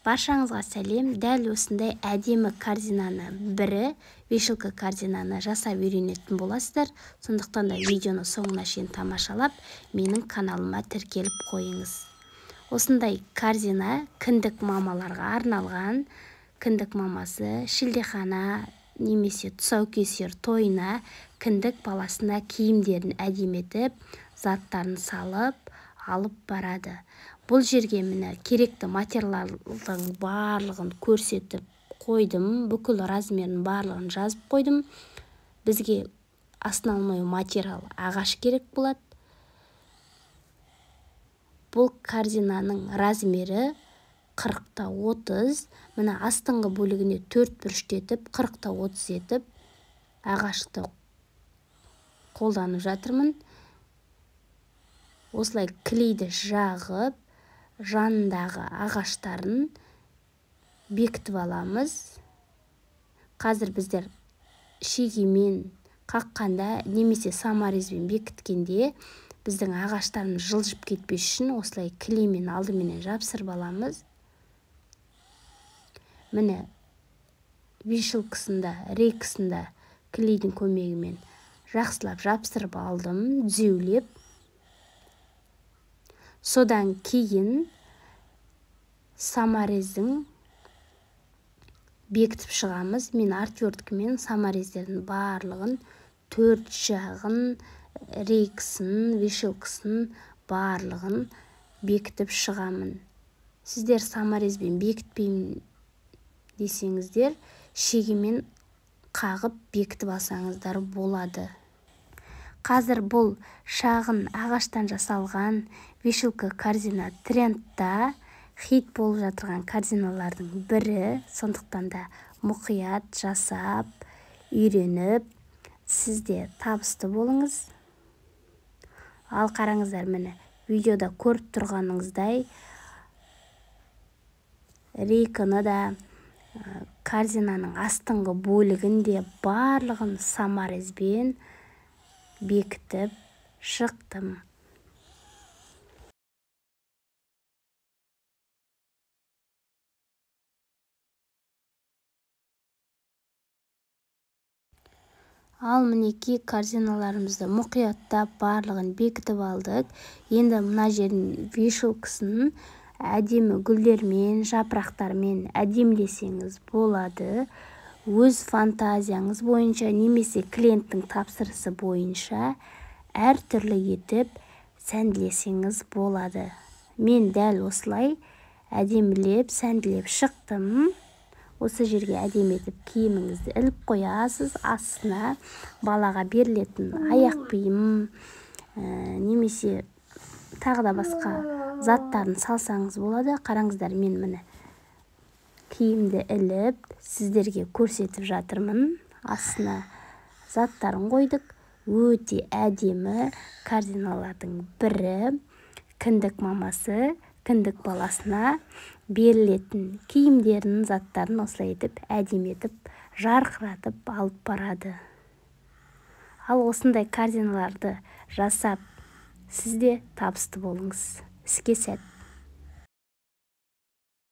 Баршаңызға сәлем. Дәл осындай әдемі корзинаны вешалка корзинаны жасап үйренетін боласыздар. Сондықтан да видеоны соңына шейін тамашалап, менің каналыма тіркеліп қойыңыз. Осындай корзина кіндік мамаларға арналған. Кіндік мамасы шілдехана немесе тұсаукесер тойына кіндік баласына киімдерін әдемітіп, заттарын салып, алып барады. Бұл жерге міне керекті материалдың барлығын көрсетіп қойдым. Бүкіл размерін барлығын жазып қойдым. Бізге основной материал ағаш керек болады. Бұл корзинаның размері 40-30. Мына астыңғы бөлігіне 4 бүріштетіп, 40-30 етіп ағашты қолданып жатырмын. Осылай клейді жағып, жанындағы ағаштарын бекітіп аламыз. Қазір біздер шегемен қаққанда немесе саморезбен бекіткенде біздің ағаштарымыз жылжып кетпес үшін осылай клеймен алдыменен жапсырып аламыз. Міне вешалкасында, рейкасында клейдің көмегімен жақсылап жапсырып алдым, түзеулеп. Содан кейін саморездің бекітіп шығамыз. Мен артверткімен саморездердің барлығын, 4 жағын, рейкасын, вешалкасын барлығын бекітіп шығамын. Сіздер саморезбен бекітпеймін десеңіздер, шегемен қағып бекітіп алсаңыздар болады. Қазір бұл шағын ағаштан жасалған вешалка корзина трендта хит болып жатырған корзиналардың бірі. Сондықтан да мұқият жасап, үйреніп, сізде табысты болыңыз. Ал қараңыздар, міне видеода көріп тұрғаныңыздай рейканы да, корзинаның астыңғы бөлігінде барлығын саморезбен бекітіп шықтым. Ал мінеки корзиналарымызды мұқияттап барлығын бекітіп алдық. Енді мына жердің вешалкасын әдемі гүлдермен, жапырақтармен әдемілесеңіз болады. Өз фантазияңыз бойынша немесе клиенттің тапсырысы бойынша әртүрлі етіп сәнділесеңіз болады. Мен дәл осылай әдемілеп, сәнділеп шықтым. Осы жерге әдемі етіп киіміңізді іліп қоясыз. Астына балаға берілетін аяқ киім немесе тағы да басқа заттарын салсаңыз болады. Қараңыздар, мен міне киімді іліп сіздерге көрсетіп жатырмын. Астына заттарын қойдық. Өте әдемі корзиналардың бірі. Кіндік мамасы кіндік баласына берілетін киімдерін, заттарын осылай етіп, әдемі етіп, жарқыратып алып барады. Ал осындай корзиналарды жасап, сізде табысты болыңыз. Іске сәт.